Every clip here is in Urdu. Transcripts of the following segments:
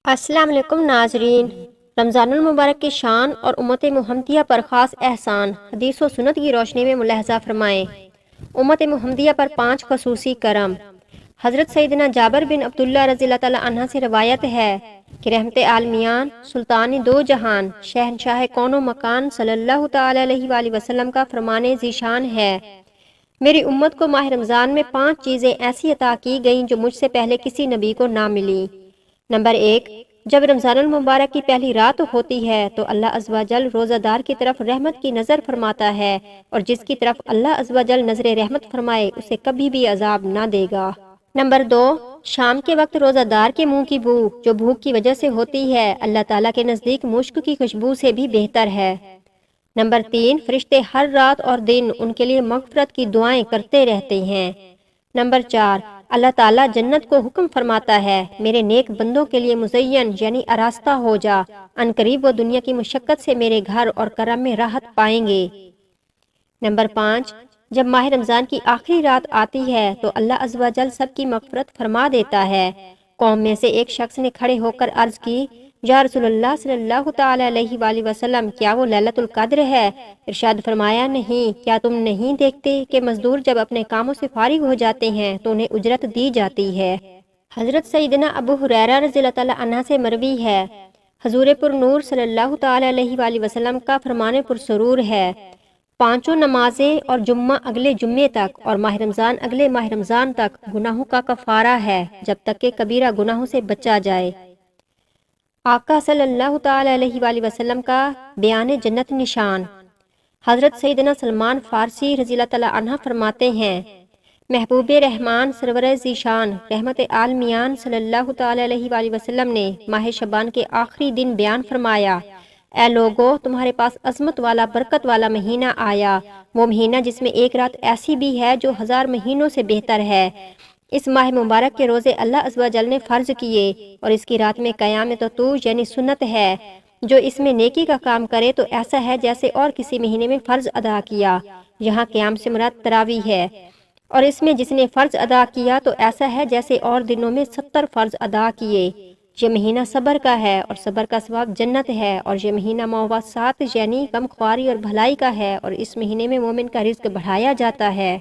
السلام علیکم ناظرین، رمضان المبارک کی شان اور امت محمدیہ پر خاص احسان حدیث و سنت کی روشنی میں ملاحظہ فرمائیں۔ امت محمدیہ پر 5 خصوصی کرم۔ حضرت سیدنا جابر بن عبداللہ رضی اللہ تعالیٰ عنہ سے روایت ہے کہ رحمت عالمیان، سلطان دو جہان، شہنشاہ کون و مکان صلی اللہ تعالیٰ علیہ وآلہ وسلم کا فرمان ذیشان ہے، میری امت کو ماہ رمضان میں 5 چیزیں ایسی عطا کی گئیں جو مجھ سے پہلے کسی نبی کو نہ ملی۔ نمبر 1، جب رمضان المبارک کی پہلی رات ہوتی ہے تو اللہ عز و جل روزہ دار کی طرف رحمت کی نظر فرماتا ہے، اور جس کی طرف اللہ عز و جل نظر رحمت فرمائے اسے کبھی بھی عذاب نہ دے گا۔ نمبر 2، شام کے وقت روزہ دار کے منہ کی بو جو بھوک کی وجہ سے ہوتی ہے اللہ تعالیٰ کے نزدیک مشک کی خوشبو سے بھی بہتر ہے۔ نمبر 3، فرشتے ہر رات اور دن ان کے لیے مغفرت کی دعائیں کرتے رہتے ہیں۔ نمبر 4، اللہ تعالیٰ جنت کو حکم فرماتا ہے، میرے نیک بندوں کے لیے مزین یعنی آراستہ ہو جا، ان قریب وہ دنیا کی مشقت سے میرے گھر اور کرم میں راحت پائیں گے۔ نمبر 5، جب ماہ رمضان کی آخری رات آتی ہے تو اللہ عز و جل سب کی مغفرت فرما دیتا ہے۔ قوم میں سے ایک شخص نے کھڑے ہو کر عرض کی، یا رسول اللہ صلی اللہ تعالی علیہ وآلہ وسلم، کیا وہ لیلۃ القدر ہے؟ ارشاد فرمایا، نہیں، کیا تم نہیں دیکھتے کہ مزدور جب اپنے کاموں سے فارغ ہو جاتے ہیں تو انہیں اجرت دی جاتی ہے۔ حضرت سیدنا ابو ہریرہ رضی اللہ تعالی عنہ سے مروی ہے، حضور پر نور صلی اللہ تعالی علیہ وآلہ وسلم کا فرمان پرسرور ہے، 5 نمازیں اور جمعہ اگلے جمعے تک اور ماہ رمضان اگلے ماہ رمضان تک گناہوں کا کفارہ ہے جب تک کہ کبیرہ گناہوں سے بچا جائے۔ آقا صلی اللہ تعالی علیہ وآلہ وسلم کا بیان جنت نشان۔ حضرت سیدنا سلمان فارسی رضی اللہ تعالی عنہ فرماتے ہیں، محبوب رحمان سرور ذیشان رحمت عالمیان صلی اللہ تعالی علیہ وآلہ وسلم نے ماہ شعبان کے آخری دن بیان فرمایا، اے لوگو، تمہارے پاس عظمت والا برکت والا مہینہ آیا، وہ مہینہ جس میں ایک رات ایسی بھی ہے جو 1000 مہینوں سے بہتر ہے۔ اس ماہ مبارک کے روزے اللہ عز و جل نے فرض کیے اور اس کی رات میں قیام تو یعنی سنت ہے، جو اس میں نیکی کا کام کرے تو ایسا ہے جیسے اور کسی مہینے میں فرض ادا کیا۔ یہاں قیام سے مراد تراویح ہے، اور اس میں جس نے فرض ادا کیا تو ایسا ہے جیسے اور دنوں میں 70 فرض ادا کیے۔ یہ مہینہ صبر کا ہے اور صبر کا ثواب جنت ہے، اور یہ مہینہ مواسات یعنی غم خواری اور بھلائی کا ہے، اور اس مہینے میں مومن کا رزق بڑھایا جاتا ہے۔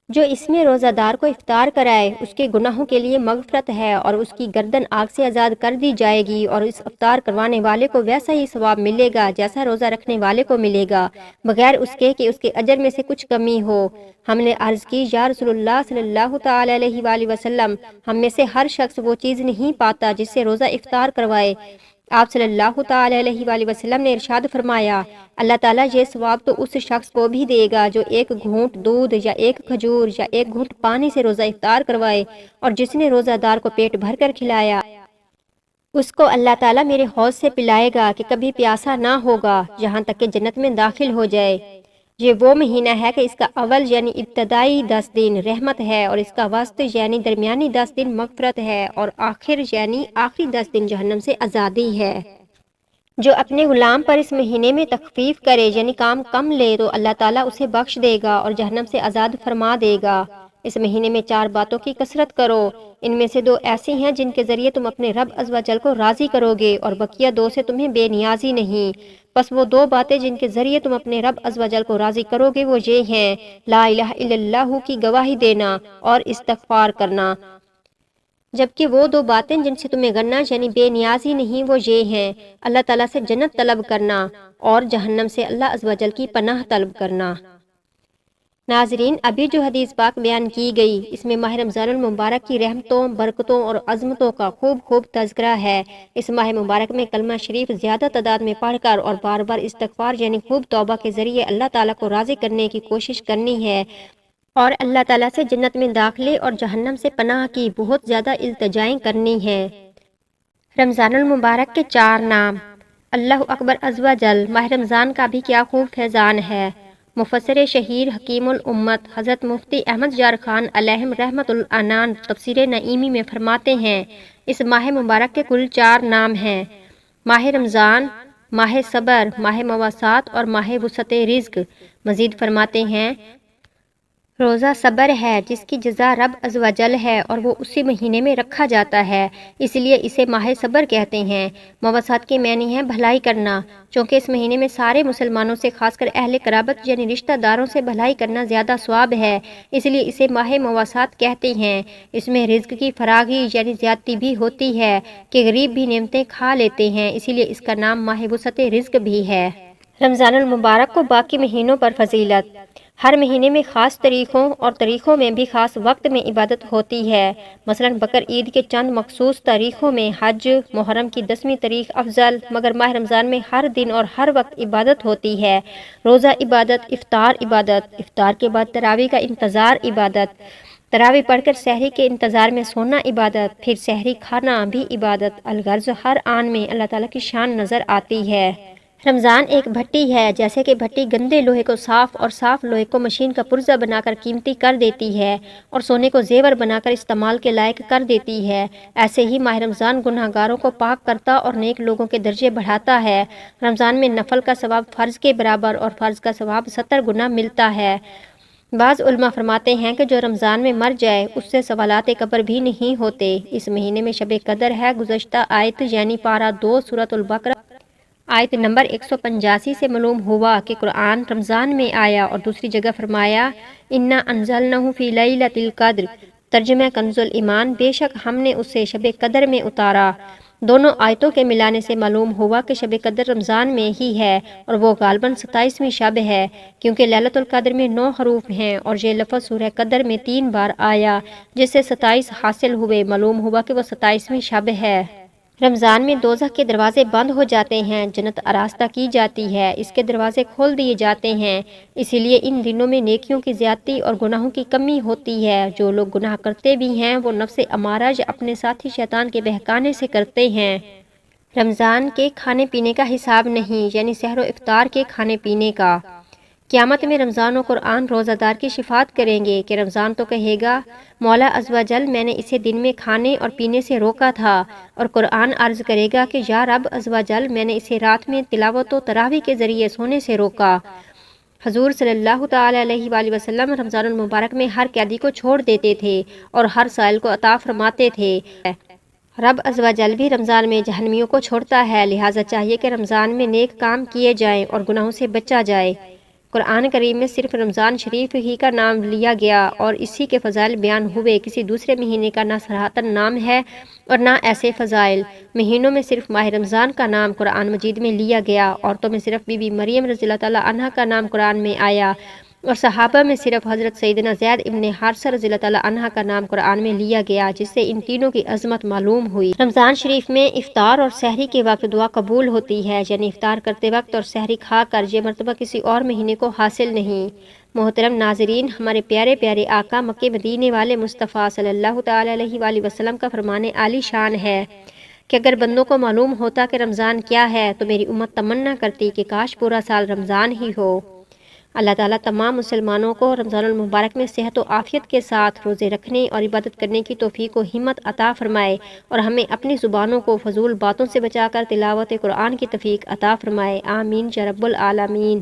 جو اس میں روزہ دار کو افطار کرائے اس کے گناہوں کے لیے مغفرت ہے، اور اس کی گردن آگ سے آزاد کر دی جائے گی، اور اس افطار کروانے والے کو ویسا ہی ثواب ملے گا جیسا روزہ رکھنے والے کو ملے گا، بغیر اس کے کہ اس کے اجر میں سے کچھ کمی ہو۔ ہم نے عرض کی، یا رسول اللہ صلی اللہ تعالی علیہ وآلہ وسلم، ہم میں سے ہر شخص وہ چیز نہیں پاتا جس سے روزہ افطار کروائے۔ آپ صلی اللہ تعالی علیہ وآلہ وسلم نے ارشاد فرمایا، اللہ تعالیٰ یہ ثواب تو اس شخص کو بھی دے گا جو ایک گھونٹ دودھ یا ایک کھجور یا ایک گھونٹ پانی سے روزہ افطار کروائے، اور جس نے روزہ دار کو پیٹ بھر کر کھلایا اس کو اللہ تعالیٰ میرے حوض سے پلائے گا کہ کبھی پیاسا نہ ہوگا یہاں تک کہ جنت میں داخل ہو جائے۔ یہ وہ مہینہ ہے کہ اس کا اول یعنی ابتدائی 10 دن رحمت ہے، اور اس کا وسط یعنی درمیانی 10 دن مغفرت ہے، اور آخر یعنی آخری 10 دن جہنم سے آزادی ہے۔ جو اپنے غلام پر اس مہینے میں تخفیف کرے یعنی کام کم لے تو اللہ تعالیٰ اسے بخش دے گا اور جہنم سے آزاد فرما دے گا۔ اس مہینے میں 4 باتوں کی کثرت کرو، ان میں سے 2 ایسی ہیں جن کے ذریعے تم اپنے رب عز و جل کو راضی کرو گے، اور بقیہ 2 سے تمہیں بے نیازی نہیں۔ پس وہ 2 باتیں جن کے ذریعے تم اپنے رب عز و جل کو راضی کرو گے وہ یہ ہیں، لا الہ الا اللہ کی گواہی دینا اور استغفار کرنا، جبکہ وہ 2 باتیں جن سے تمہیں گنا یعنی بے نیازی نہیں وہ یہ ہیں، اللہ تعالیٰ سے جنت طلب کرنا اور جہنم سے اللہ عز و جل کی پناہ طلب کرنا۔ ناظرین، ابھی جو حدیث پاک بیان کی گئی اس میں ماہ رمضان المبارک کی رحمتوں، برکتوں اور عظمتوں کا خوب تذکرہ ہے۔ اس ماہ مبارک میں کلمہ شریف زیادہ تعداد میں پڑھ کر اور بار بار استغفار یعنی خوب توبہ کے ذریعے اللہ تعالیٰ کو راضی کرنے کی کوشش کرنی ہے، اور اللہ تعالیٰ سے جنت میں داخلے اور جہنم سے پناہ کی بہت زیادہ التجائیں کرنی ہیں۔ رمضان المبارک کے 4 نام۔ اللہ اکبر عز و جل، ماہ رمضان کا بھی کیا خوب فیضان ہے۔ مفسر شہیر حکیم الامت حضرت مفتی احمد یار خان علیہم رحمت العنان تفسیر نعیمی میں فرماتے ہیں، اس ماہ مبارک کے کل 4 نام ہیں، ماہ رمضان، ماہ صبر، ماہ مواسات اور ماہ وسعت رزق۔ مزید فرماتے ہیں، روزہ صبر ہے جس کی جزا رب عز و جل ہے اور وہ اسی مہینے میں رکھا جاتا ہے، اس لیے اسے ماہ صبر کہتے ہیں۔ مواسات کے معنی ہے بھلائی کرنا، چونکہ اس مہینے میں سارے مسلمانوں سے خاص کر اہل قرابت یعنی رشتہ داروں سے بھلائی کرنا زیادہ ثواب ہے، اس لیے اسے ماہ مواسات کہتے ہیں۔ اس میں رزق کی فراغی یعنی زیادتی بھی ہوتی ہے کہ غریب بھی نعمتیں کھا لیتے ہیں، اسی لیے اس کا نام ماہ وسعت رزق بھی ہے۔ رمضان المبارک کو باقی مہینوں پر فضیلت۔ ہر مہینے میں خاص تاریخوں میں بھی خاص وقت میں عبادت ہوتی ہے، مثلا بقر عید کے چند مخصوص تاریخوں میں حج، محرم کی 10ویں تاریخ افضل، مگر ماہ رمضان میں ہر دن اور ہر وقت عبادت ہوتی ہے۔ روزہ عبادت، افطار کے بعد تراویح کا انتظار عبادت، تراویح پڑھ کر سحری کے انتظار میں سونا عبادت، پھر سحری کھانا بھی عبادت۔ الغرض ہر آن میں اللہ تعالیٰ کی شان نظر آتی ہے۔ رمضان ایک بھٹی ہے، جیسے کہ بھٹی گندے لوہے کو صاف اور صاف لوہے کو مشین کا پرزہ بنا کر قیمتی کر دیتی ہے اور سونے کو زیور بنا کر استعمال کے لائق کر دیتی ہے، ایسے ہی ماہ رمضان گناہ گاروں کو پاک کرتا اور نیک لوگوں کے درجے بڑھاتا ہے۔ رمضان میں نفل کا ثواب فرض کے برابر اور فرض کا ثواب 70 گنا ملتا ہے۔ بعض علماء فرماتے ہیں کہ جو رمضان میں مر جائے اس سے سوالات قبر بھی نہیں ہوتے۔ اس مہینے میں شب قدر ہے۔ گزشتہ آیت یعنی پارہ 2 سورۃ البقرہ آیت نمبر 185 سے معلوم ہوا کہ قرآن رمضان میں آیا، اور دوسری جگہ فرمایا انا انزلناہ فی لیلۃ القدر، ترجمہ کنز ایمان، بے شک ہم نے اسے شب قدر میں اتارا۔ دونوں آیتوں کے ملانے سے معلوم ہوا کہ شب قدر رمضان میں ہی ہے اور وہ غالباً 27ویں شب ہے، کیونکہ لیلۃ القدر میں 9 حروف ہیں اور یہ لفظ سورہ قدر میں 3 بار آیا جس سے 27 حاصل ہوئے، معلوم ہوا کہ وہ 27ویں شب ہے۔ رمضان میں دوزخ کے دروازے بند ہو جاتے ہیں، جنت آراستہ کی جاتی ہے، اس کے دروازے کھول دیے جاتے ہیں، اسی لیے ان دنوں میں نیکیوں کی زیادتی اور گناہوں کی کمی ہوتی ہے۔ جو لوگ گناہ کرتے بھی ہیں وہ نفس امارہ یا اپنے ساتھی شیطان کے بہکانے سے کرتے ہیں۔ رمضان کے کھانے پینے کا حساب نہیں، یعنی سحر و افطار کے کھانے پینے کا۔ قیامت میں رمضان و قرآن روزہ دار کی شفاعت کریں گے کہ رمضان تو کہے گا مولا عز و جل میں نے اسے دن میں کھانے اور پینے سے روکا تھا، اور قرآن عرض کرے گا کہ یا رب عز و جل میں نے اسے رات میں تلاوت و تراویح کے ذریعے سونے سے روکا۔ حضور صلی اللہ تعالی علیہ وآلہ وسلم رمضان المبارک میں ہر قیدی کو چھوڑ دیتے تھے اور ہر سائل کو عطا فرماتے تھے۔ رب عز و جل بھی رمضان میں جہنمیوں کو چھوڑتا ہے، لہٰذا چاہیے کہ رمضان میں نیک کام کیے جائیں اور گناہوں سے بچا جائے۔ قرآن کریم میں صرف رمضان شریف ہی کا نام لیا گیا اور اسی کے فضائل بیان ہوئے، کسی دوسرے مہینے کا نہ صراحتاً نام ہے اور نہ ایسے فضائل۔ مہینوں میں صرف ماہ رمضان کا نام قرآن مجید میں لیا گیا، عورتوں میں صرف بی بی مریم رضی اللہ تعالیٰ عنہا کا نام قرآن میں آیا، اور صحابہ میں صرف حضرت سیدنا زید ابن حارثہ رضی اللہ تعالیٰ عنہ کا نام قرآن میں لیا گیا، جس سے ان تینوں کی عظمت معلوم ہوئی۔ رمضان شریف میں افطار اور سحری کے وقت دعا قبول ہوتی ہے، یعنی افطار کرتے وقت اور سحری کھا کر، یہ مرتبہ کسی اور مہینے کو حاصل نہیں۔ محترم ناظرین، ہمارے پیارے پیارے آقا مکے مدینے والے مصطفیٰ صلی اللہ تعالی علیہ وآلہ وسلم کا فرمان عالی شان ہے کہ اگر بندوں کو معلوم ہوتا کہ رمضان کیا ہے تو میری امت تمنا کرتی کہ کاش پورا سال رمضان ہی ہو۔ اللہ تعالیٰ تمام مسلمانوں کو رمضان المبارک میں صحت و عافیت کے ساتھ روزے رکھنے اور عبادت کرنے کی توفیق و ہمت عطا فرمائے، اور ہمیں اپنی زبانوں کو فضول باتوں سے بچا کر تلاوت قرآن کی توفیق عطا فرمائے۔ آمین یا رب العالمین۔